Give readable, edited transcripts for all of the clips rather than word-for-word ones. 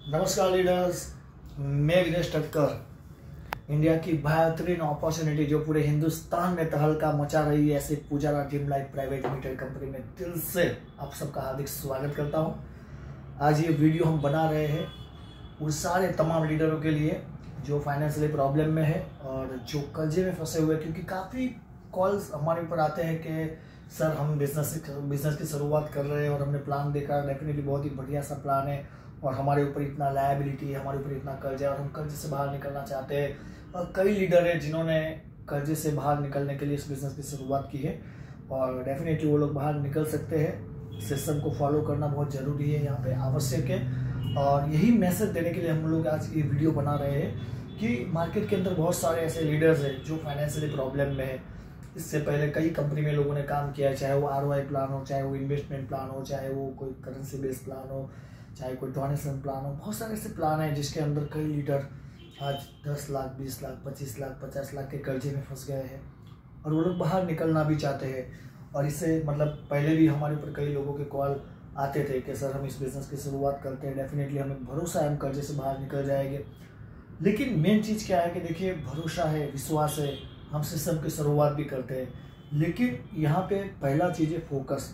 नमस्कार लीडर्स, मैं विनेश ठक्कर। इंडिया की बेहतरीन अपॉर्चुनिटी जो पूरे हिंदुस्तान में तहलका मचा रही है, ऐसे Pujara dream life private limited company में दिल से आप सबका हार्दिक स्वागत करता हूं। आज ये वीडियो हम बना रहे हैं उन सारे तमाम लीडरों के लिए जो फाइनेंशियली प्रॉब्लम में है और जो कर्जे में फंसे हुए, क्योंकि काफ़ी कॉल्स हमारे ऊपर आते हैं कि सर हम बिजनेस की शुरुआत कर रहे हैं और हमने प्लान देखा, डेफिनेटली बहुत ही बढ़िया सा प्लान है और हमारे ऊपर इतना लायबिलिटी है, हमारे ऊपर इतना कर्ज है और हम कर्जे से बाहर निकलना चाहते हैं। और कई लीडर हैं जिन्होंने कर्जे से बाहर निकलने के लिए इस बिज़नेस की शुरुआत की है और डेफिनेटली वो लोग बाहर निकल सकते हैं। सिस्टम को फॉलो करना बहुत ज़रूरी है, यहाँ पे आवश्यक है और यही मैसेज देने के लिए हम लोग आज ये वीडियो बना रहे हैं कि मार्केट के अंदर बहुत सारे ऐसे लीडर्स हैं जो फाइनेंशियली प्रॉब्लम में है। इससे पहले कई कंपनी में लोगों ने काम किया है, चाहे वो ROI प्लान हो, चाहे वो इन्वेस्टमेंट प्लान हो, चाहे वो कोई करेंसी बेस्ड प्लान हो, चाहे कोई डोनेशन प्लान हो। बहुत सारे ऐसे प्लान हैं जिसके अंदर कई लीडर आज 10 लाख, 20 लाख, 25 लाख, 50 लाख के कर्जे में फंस गए हैं और वो लोग बाहर निकलना भी चाहते हैं। और इससे पहले भी हमारे ऊपर कई लोगों के कॉल आते थे कि सर हम इस बिज़नेस की शुरुआत करते हैं, डेफिनेटली हमें भरोसा है हम कर्जे से बाहर निकल जाएंगे। लेकिन मेन चीज़ क्या है कि देखिए, भरोसा है, विश्वास है, हम सिस्टम की शुरुआत भी करते हैं, लेकिन यहाँ पे पहला चीज़ है फोकस।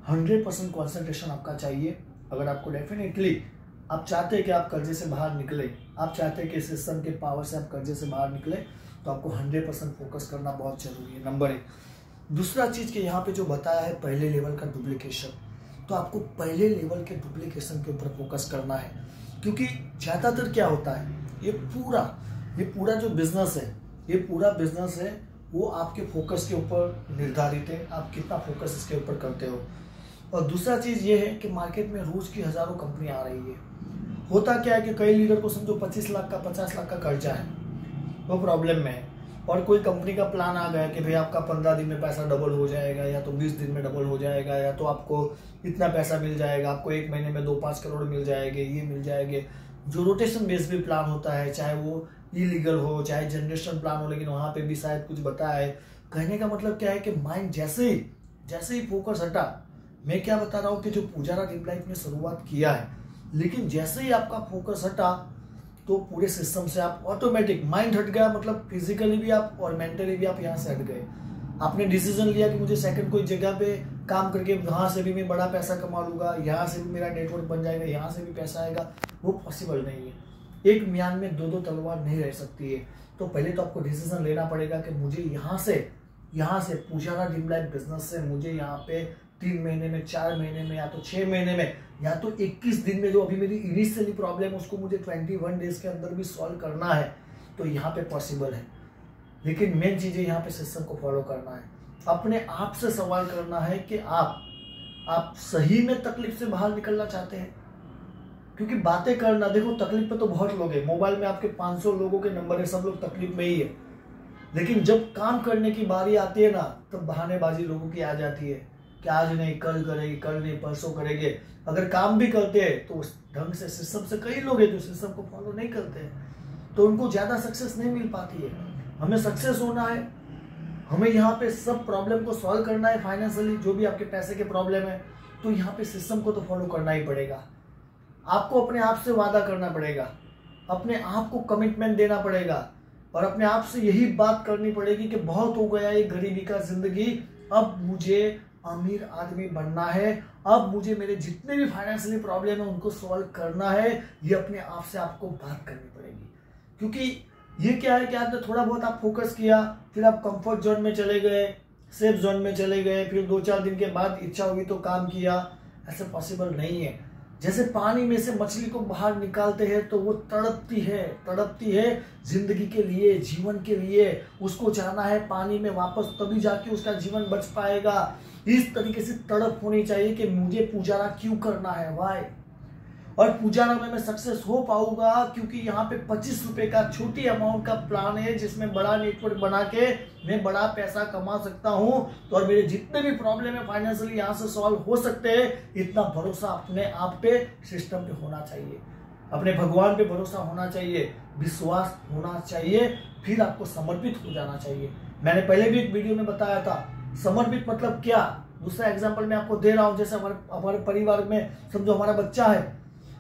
100% कॉन्सेंट्रेशन आपका चाहिए। अगर आपको डेफिनेटली आप चाहते हैं कि आप कर्जे से बाहर निकले, आप चाहते हैं कि सिस्टम के पावर से आप कर्जे से बाहर निकले, तो आपको 100% फोकस करना बहुत जरूरी है, नंबर 1। दूसरा चीज़ कि यहाँ पे जो बताया है पहले लेवल का डुप्लीकेशन, तो आपको पहले लेवल के डुप्लीकेशन के ऊपर फोकस करना है। क्योंकि ज़्यादातर क्या होता है, ये पूरा जो बिजनेस है, ये पूरा बिजनेस है वो आपके फोकस के ऊपर निर्धारित है, आप कितना फोकस इसके ऊपर करते हो। और दूसरा चीज़ ये है कि मार्केट में रोज की हज़ारों कंपनी आ रही है। होता क्या है कि कई लीडर को समझो 25 लाख का, 50 लाख का कर्जा है, वो प्रॉब्लम में है और कोई कंपनी का प्लान आ गया कि भाई आपका 15 दिन में पैसा डबल हो जाएगा, या तो 20 दिन में डबल हो जाएगा, या तो आपको इतना पैसा मिल जाएगा, आपको 1 महीने में 2-5 करोड़ मिल जाएंगे, ये मिल जाएंगे। जो रोटेशन बेस्ड भी प्लान होता है, चाहे वो इलीगल हो चाहे जनरेशन प्लान हो, लेकिन वहां पे भी शायद कुछ बताया है। कहने का मतलब क्या है कि माइंड जैसे ही फोकस हटा, मैं क्या बता रहा हूँ कि जो पुजारा ड्रीम लाइफ ने शुरुआत किया है, लेकिन जैसे ही आपका फोकस हटा तो पूरे सिस्टम से आप ऑटोमेटिक माइंड हट गया, मतलब फिजिकली भी आप और मेंटली भी आप यहाँ से हट गए। आपने डिसीजन लिया कि मुझे सेकंड कोई जगह पे काम करके वहां से भी मैं बड़ा पैसा कमा लूंगा, यहाँ से भी मेरा नेटवर्क बन जाएगा, यहाँ से भी पैसा आएगा, वो पॉसिबल नहीं है। एक म्यान में 2 तलवार नहीं रह सकती है। तो पहले तो आपको डिसीजन लेना पड़ेगा कि मुझे यहाँ से पुजारा ड्रीम लाइफ बिजनेस से मुझे यहाँ पे 3 महीने में, 4 महीने में, या तो 6 महीने में, या तो 21 दिन में, जो अभी मेरी इनिशियली प्रॉब्लम है उसको मुझे 21 डेज के अंदर भी सॉल्व करना है, तो यहाँ पे पॉसिबल है। लेकिन मेन चीज़ है यहाँ पे सिस्टम को फॉलो करना है। अपने आप से सवाल करना है कि आप सही में तकलीफ से बाहर निकलना चाहते हैं। क्योंकि बातें करना, देखो तकलीफ पे तो बहुत लोग हैं, मोबाइल में आपके 500 लोगों के नंबर है, सब लोग तकलीफ में ही है। लेकिन जब काम करने की बारी आती है ना, तब बहानेबाजी लोगों की आ जाती है कि आज नहीं कल करेंगे, कल नहीं परसों करेंगे। अगर काम भी करते हैं तो उस ढंग से, सिस्टम से कई लोग हैं जो सिस्टम को फॉलो नहीं करते हैं, तो उनको ज्यादा सक्सेस नहीं मिल पाती है। हमें सक्सेस होना है, हमें यहाँ पे सब प्रॉब्लम को सॉल्व करना है फाइनेंशियली, जो भी आपके पैसे के प्रॉब्लम है, तो यहाँ पे सिस्टम को तो फॉलो करना ही पड़ेगा। आपको अपने आप से वादा करना पड़ेगा, अपने आप को कमिटमेंट देना पड़ेगा और अपने आप से यही बात करनी पड़ेगी कि बहुत हो गया ये गरीबी का जिंदगी, अब मुझे अमीर आदमी बनना है, अब मुझे मेरे जितने भी फाइनेंशियली प्रॉब्लम है उनको सॉल्व करना है। ये अपने आप से आपको बात करनी पड़ेगी। क्योंकि ये क्या है कि आपने थोड़ा बहुत आप फोकस किया, फिर आप कंफर्ट जोन में चले गए, सेफ जोन में चले गए, फिर 2-4 दिन के बाद इच्छा हुई तो काम किया, ऐसे पॉसिबल नहीं है। जैसे पानी में से मछली को बाहर निकालते हैं तो वो तड़पती है जिंदगी के लिए, जीवन के लिए। उसको जाना है पानी में वापस, तभी जाके उसका जीवन बच पाएगा। इस तरीके से तड़प होनी चाहिए कि मुझे पुजारा क्यों करना है, वाई। और पुजारा में मैं सक्सेस हो पाऊंगा क्योंकि यहाँ पे 25 रुपए का छोटी अमाउंट का प्लान है, जिसमें बड़ा नेटवर्क बना के मैं बड़ा पैसा कमा सकता हूँ। तो और मेरे जितने भी प्रॉब्लम है फाइनेंशियली यहाँ से सॉल्व हो सकते हैं। इतना भरोसा अपने आप पे, सिस्टम पे होना चाहिए, अपने भगवान पे भरोसा होना चाहिए, विश्वास होना चाहिए, फिर आपको समर्पित हो जाना चाहिए। मैंने पहले भी एक वीडियो में बताया था, समर्पित मतलब क्या। दूसरा एग्जाम्पल मैं आपको दे रहा हूँ, जैसे हमारे परिवार में समझो हमारा बच्चा है,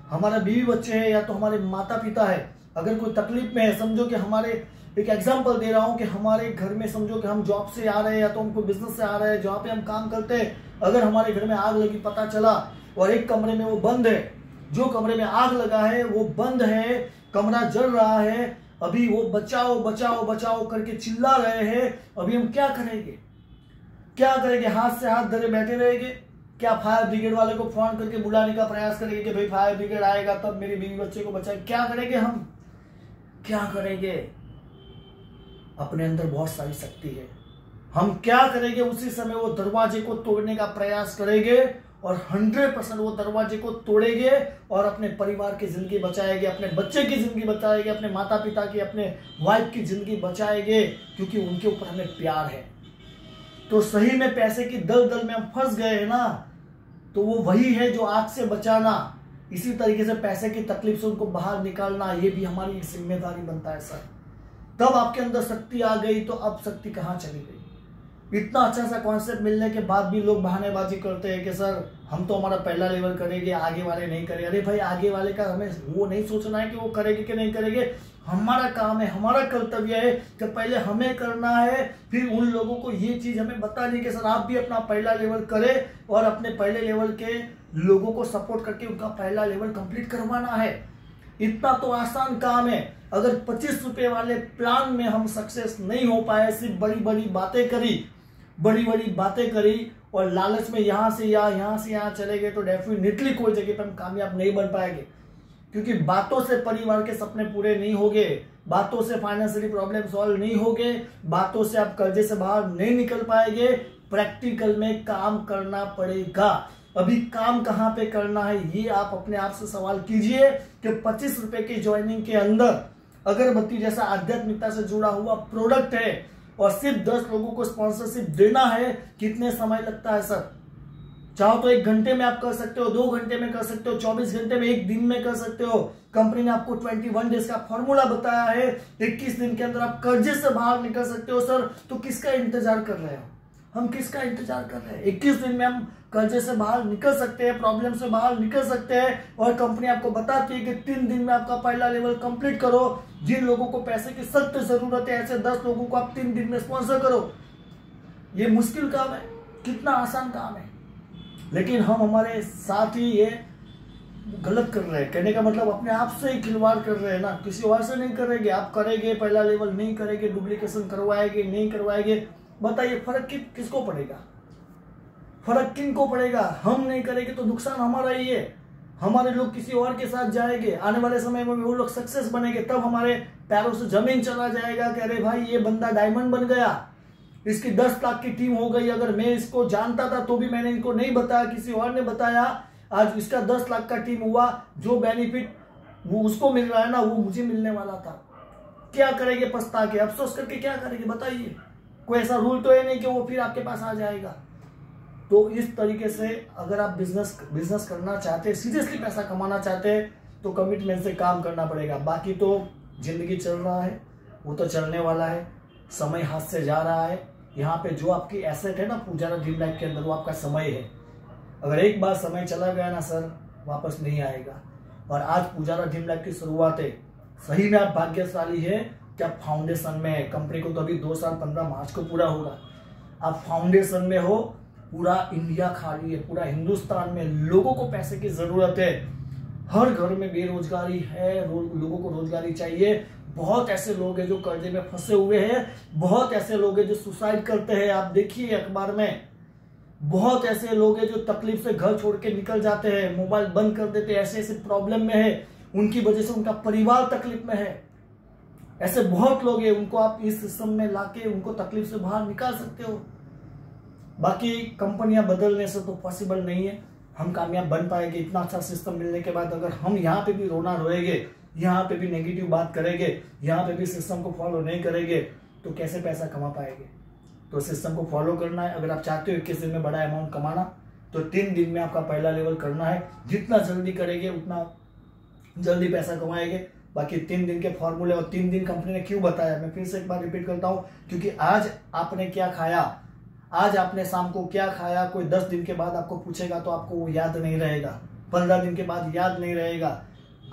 हमारा बीवी बच्चे हैं या तो हमारे माता पिता है, अगर कोई तकलीफ में है, समझो कि हमारे, एक एग्जांपल दे रहा हूं कि हमारे घर में समझो कि हम जॉब से आ रहे हैं या तो हम कोई बिजनेस से आ रहे हैं जहाँ पे हम काम करते हैं, अगर हमारे घर में आग लगी पता चला और एक कमरे में वो बंद है, जो कमरे में आग लगा है वो बंद है, कमरा जल रहा है, अभी वो बचाओ बचाओ बचाओ करके चिल्ला रहे हैं, अभी हम क्या करेंगे? क्या करेंगे? हाथ से हाथ धरे बैठे रहेंगे? क्या फायर ब्रिगेड वाले को फोन करके बुलाने का प्रयास करेंगे कि भाई फायर ब्रिगेड आएगा तब मेरी बीवी बच्चे को बचाए? क्या करेंगे हम? क्या करेंगे? अपने अंदर बहुत सारी शक्ति है, हम क्या करेंगे? उसी समय वो दरवाजे को तोड़ने का प्रयास करेंगे और 100% वो दरवाजे को तोड़ेंगे और अपने परिवार की जिंदगी बचाएंगे, अपने बच्चे की जिंदगी बचाएंगे, अपने माता पिता की, अपने वाइफ की जिंदगी बचाएंगे, क्योंकि उनके ऊपर हमें प्यार है। तो सही में पैसे की दलदल में हम फंस गए हैं ना, तो वो वही है जो आग से बचाना, इसी तरीके से पैसे की तकलीफ से उनको बाहर निकालना, ये भी हमारी जिम्मेदारी बनता है सर। तब आपके अंदर शक्ति आ गई, तो अब शक्ति कहाँ चली गई? इतना अच्छा सा कॉन्सेप्ट मिलने के बाद भी लोग बहानेबाजी करते हैं कि सर हम तो हमारा पहला लेवल करेंगे, आगे वाले नहीं करेंगे। अरे भाई, आगे वाले का हमें वो नहीं सोचना है कि वो करेंगे कि नहीं करेंगे, हमारा काम है, हमारा कर्तव्य है कि पहले हमें करना है, फिर उन लोगों को ये चीज हमें बतानी कि सर आप भी अपना पहला लेवल करें और अपने पहले लेवल के लोगों को सपोर्ट करके उनका पहला लेवल कंप्लीट करवाना है। इतना तो आसान काम है। अगर 25 रुपए वाले प्लान में हम सक्सेस नहीं हो पाए, सिर्फ बड़ी बड़ी बातें करी और लालच में यहाँ से यहाँ चले गए, तो डेफिनेटली कोई जगह पर हम कामयाब नहीं बन पाएंगे। क्योंकि बातों से परिवार के सपने पूरे नहीं होंगे, बातों से फाइनेंशियली प्रॉब्लम सॉल्व नहीं होंगे, बातों से आप कर्जे से बाहर नहीं निकल पाएंगे। प्रैक्टिकल में काम करना पड़ेगा। अभी काम कहाँ पे करना है, ये आप अपने आप से सवाल कीजिए कि 25 रुपए की ज्वाइनिंग के अंदर अगरबत्ती जैसा आध्यात्मिकता से जुड़ा हुआ प्रोडक्ट है और सिर्फ 10 लोगों को स्पॉन्सरशिप देना है, कितने समय लगता है सर? चाहो तो 1 घंटे में आप कर सकते हो, 2 घंटे में कर सकते हो, 24 घंटे में, 1 दिन में कर सकते हो। कंपनी ने आपको 21 डेज का फॉर्मूला बताया है, 21 दिन के अंदर आप कर्जे से बाहर निकल सकते हो सर। तो किसका इंतजार कर रहे हो? हम किसका इंतजार कर रहे हैं? 21 दिन में हम कर्जे से बाहर निकल सकते हैं, प्रॉब्लम से बाहर निकल सकते हैं और कंपनी आपको बताती है कि 3 दिन में आपका पहला लेवल कंप्लीट करो। जिन लोगों को पैसे की सख्त जरूरत है, ऐसे 10 लोगों को आप 3 दिन में स्पॉन्सर करो। ये मुश्किल काम है? कितना आसान काम है। लेकिन हम हमारे साथ ही ये गलत कर रहे हैं। कहने का मतलब अपने आप से ही खिलवाड़ कर रहे हैं ना, किसी और से नहीं करेंगे। आप करेंगे, पहला लेवल नहीं करेंगे, डुप्लीकेशन करवाएंगे, नहीं करवाएंगे, बताइए फर्क किसको पड़ेगा? फर्क किनको पड़ेगा? हम नहीं करेंगे तो नुकसान हमारा ही है। हमारे लोग किसी और के साथ जाएंगे, आने वाले समय में वो लोग सक्सेस बनेंगे, तब हमारे पैरों से जमीन चला जाएगा कि अरे भाई ये बंदा डायमंड बन गया, इसकी 10 लाख की टीम हो गई। अगर मैं इसको जानता था तो भी मैंने इनको नहीं बताया, किसी और ने बताया, आज इसका 10 लाख का टीम हुआ। जो बेनिफिट वो उसको मिल रहा है ना, वो मुझे मिलने वाला था। क्या करेंगे? पछता के, अफसोस करके क्या करेंगे? बताइए। कोई ऐसा रूल तो है नहीं कि वो फिर आपके पास आ जाएगा। तो इस तरीके से अगर आप बिजनेस करना चाहते हैं, सीरियसली पैसा कमाना चाहते हैं, तो कमिटमेंट से काम करना पड़ेगा। बाकी तो जिंदगी चल रहा है, वो तो चलने वाला है, समय हाथ से जा रहा है। यहाँ पे जो आपकी एसेट है ना पुजारा ड्रीम लाइफ के अंदर, वो आपका समय है। अगर एक बार समय चला गया ना सर, वापस नहीं आएगा। और आज पुजारा ड्रीम लाइफ की शुरुआत है। सही में आप भाग्यशाली है कि आप फाउंडेशन में है। कंपनी को तो अभी 2 साल 15 मार्च को पूरा होगा। आप फाउंडेशन में हो, पूरा इंडिया खाली है, पूरा हिंदुस्तान में लोगों को पैसे की जरूरत है। हर घर में बेरोजगारी है, लोगों को रोजगारी चाहिए। बहुत ऐसे लोग हैं जो कर्जे में फंसे हुए हैं, बहुत ऐसे लोग हैं जो सुसाइड करते हैं। आप देखिए अखबार में, बहुत ऐसे लोग हैं जो तकलीफ से घर छोड़ के निकल जाते हैं, मोबाइल बंद कर देते हैं, ऐसे ऐसे प्रॉब्लम में है, उनकी वजह से उनका परिवार तकलीफ में है। ऐसे बहुत लोग हैं, उनको आप इस सिस्टम में लाके उनको तकलीफ से बाहर निकाल सकते हो। बाकी कंपनियां बदलने से तो पॉसिबल नहीं है हम कामयाब बन पाएंगे। इतना अच्छा सिस्टम मिलने के बाद अगर हम यहाँ पे भी रोना रोएंगे, यहाँ पे भी नेगेटिव बात करेंगे, यहाँ पे भी सिस्टम को फॉलो नहीं करेंगे, तो कैसे पैसा कमा पाएंगे? तो सिस्टम को फॉलो करना है। अगर आप चाहते हो 21 दिन में बड़ा अमाउंट कमाना, तो 3 दिन में आपका पहला लेवल करना है। जितना जल्दी करेंगे उतना जल्दी पैसा कमाएंगे। बाकी 3 दिन के फॉर्मूले, और 3 दिन कंपनी ने क्यों बताया, मैं फिर से एक बार रिपीट करता हूं, क्योंकि आज आपने क्या खाया, आज आपने शाम को क्या खाया, कोई 10 दिन के बाद आपको पूछेगा तो आपको वो याद नहीं रहेगा। 15 दिन के बाद याद नहीं रहेगा।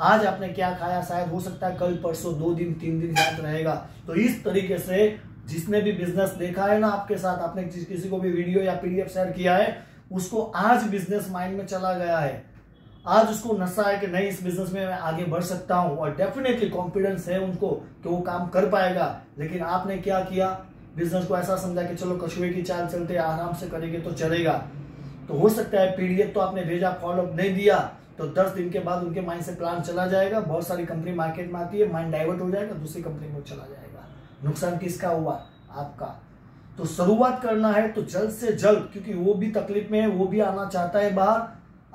आज आपने क्या खाया शायद हो सकता है कल परसों 2 दिन 3 दिन याद रहेगा। तो इस तरीके से जिसने भी बिजनेस देखा है ना आपके साथ, आपने किसी को भी वीडियो या पीडीएफ शेयर किया है, उसको आज बिजनेस माइंड में चला गया है, आज उसको नशा है कि नहीं इस बिजनेस में मैं आगे बढ़ सकता हूं, और डेफिनेटली कॉन्फिडेंस है उनको कि वो काम कर पाएगा। लेकिन आपने क्या किया, बिजनेस को ऐसा समझा कि चलो कछुए की चाल चलते आराम से करेंगे तो चलेगा। तो हो सकता है पीडीएफ तो आपने भेजा, फॉलोअप नहीं दिया, तो 10 दिन के बाद उनके माइंड से प्लान चला जाएगा। बहुत सारी कंपनी मार्केट में आती है, माइंड डाइवर्ट हो जाएगा, दूसरी कंपनी में चला जाएगा। नुकसान किसका हुआ? आपका। तो शुरुआत करना है तो जल्द से जल्द, क्योंकि वो भी तकलीफ में है, वो भी आना चाहता है बाहर।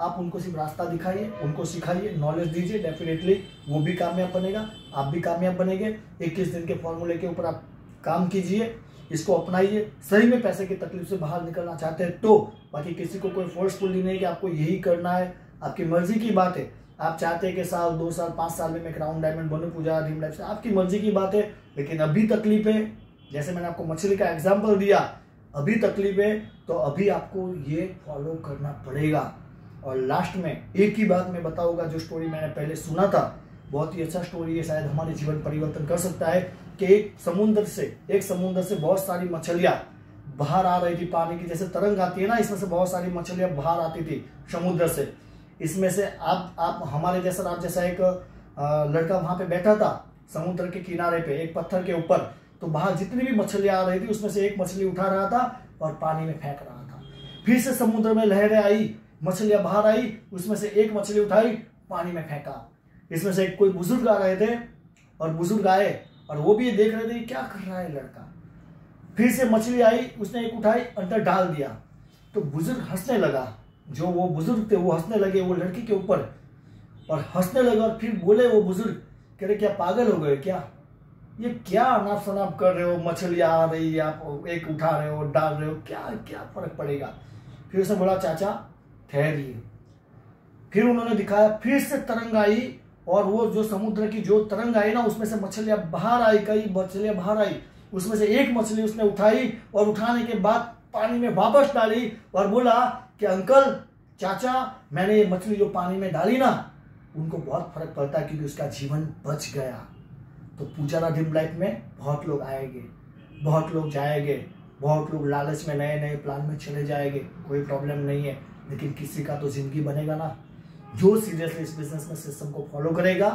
आप उनको सिर्फ रास्ता दिखाइए, उनको सिखाइए, नॉलेज दीजिए, डेफिनेटली वो भी कामयाब बनेगा, आप भी कामयाब बनेंगे। 21 दिन के फॉर्मूले के ऊपर आप काम कीजिए, इसको अपनाइए। सही में पैसे की तकलीफ से बाहर निकलना चाहते हैं तो, बाकी किसी को कोई फोर्सफुली नहीं कि आपको यही करना है, आपकी मर्जी की बात है। आप चाहते हैं कि साल 2 साल 5 साल में मैं क्राउन डायमंड बनूं पूजा ड्रीम लाइफ से, आपकी मर्जी की बात है। लेकिन अभी तकलीफ है, जैसे मैंने आपको मछली का एग्जांपल दिया, अभी तकलीफ है तो अभी आपको ये फॉलो करना पड़ेगा। और लास्ट में एक ही बात मैं बताऊंगा, जो स्टोरी मैंने पहले सुना था, बहुत ही अच्छा स्टोरी है, शायद हमारे जीवन परिवर्तन कर सकता है। कि एक समुद्र से बहुत सारी मछलियां बाहर आ रही थी पानी की, जैसे तरंग आती है ना, इसमें से बहुत सारी मछलियां बाहर आती थी समुद्र से। इसमें से आप हमारे जैसा, आप जैसा एक लड़का वहां पे बैठा था समुद्र के किनारे पे एक पत्थर के ऊपर, तो बाहर जितनी भी मछलियां आ रही थी उसमें से एक मछली उठा रहा था और पानी में फेंक रहा था। फिर से समुद्र में लहरें आई, मछलियां बाहर आई, उसमें से एक मछली उठाई, पानी में फेंका। इसमें से कोई बुजुर्ग आ रहे थे और बुजुर्ग आए और वो भी ये देख रहे थे क्या कर रहा है लड़का। फिर से मछली आई, उसने एक उठाई, अंदर डाल दिया। तो बुजुर्ग हंसने लगा, जो वो बुजुर्ग थे वो हंसने लगे वो लड़की के ऊपर, और हंसने लगे। और फिर बोले वो बुजुर्ग, कह रहे क्या पागल हो गए क्या, ये क्या अनाप शनाप कर रहे हो, मछलियां आ रही है, आप एक उठा रहे हो डाल रहे हो, क्या क्या फर्क पड़ेगा। फिर उसने बोला चाचा ठहरिए। फिर उन्होंने दिखाया, फिर से तरंग आई, और वो जो समुद्र की जो तरंग आई ना, उसमें से मछलियां बाहर आई, कई मछलियां बाहर आई। उसमें से एक मछली उसने उठाई और उठाने के बाद पानी में वापस डाली और बोला कि अंकल चाचा, मैंने ये मछली जो पानी में डाली ना, उनको बहुत फर्क पड़ता है क्योंकि उसका जीवन बच गया। तो पूजारा ड्रीम लाइफ में बहुत लोग आएंगे, बहुत लोग जाएंगे, बहुत लोग लालच में नए नए प्लान में चले जाएंगे, कोई प्रॉब्लम नहीं है। लेकिन किसी का तो जिंदगी बनेगा ना, जो सीरियसली इस बिजनेस में सिस्टम को फॉलो करेगा,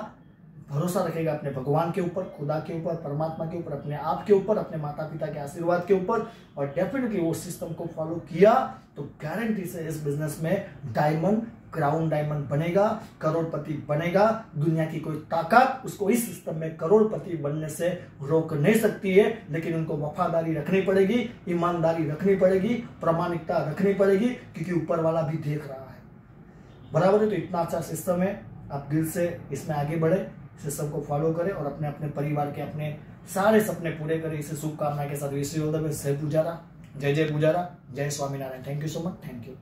भरोसा रखेगा अपने भगवान के ऊपर, खुदा के ऊपर, परमात्मा के ऊपर, अपने आप के ऊपर, अपने माता पिता के आशीर्वाद के ऊपर, और डेफिनेटली वो सिस्टम को फॉलो किया तो गारंटी से इस बिजनेस में डायमंड, क्राउन डायमंड बनेगा, करोड़पति बनेगा। दुनिया की कोई ताकत उसको इस सिस्टम में करोड़पति बनने से रोक नहीं सकती है। लेकिन उनको वफादारी रखनी पड़ेगी, ईमानदारी रखनी पड़ेगी, प्रामाणिकता रखनी पड़ेगी, क्योंकि ऊपर वाला भी देख रहा है। बराबर है। तो इतना अच्छा सिस्टम है, आप दिल से इसमें आगे बढ़े, सिस्टम को फॉलो करें और अपने अपने परिवार के अपने सारे सपने पूरे करें। इसे शुभकामना के साथ wish you all the best. जय पूजारा, जय जय पूजारा, जय Swaminarayan. Thank you so much, thank you.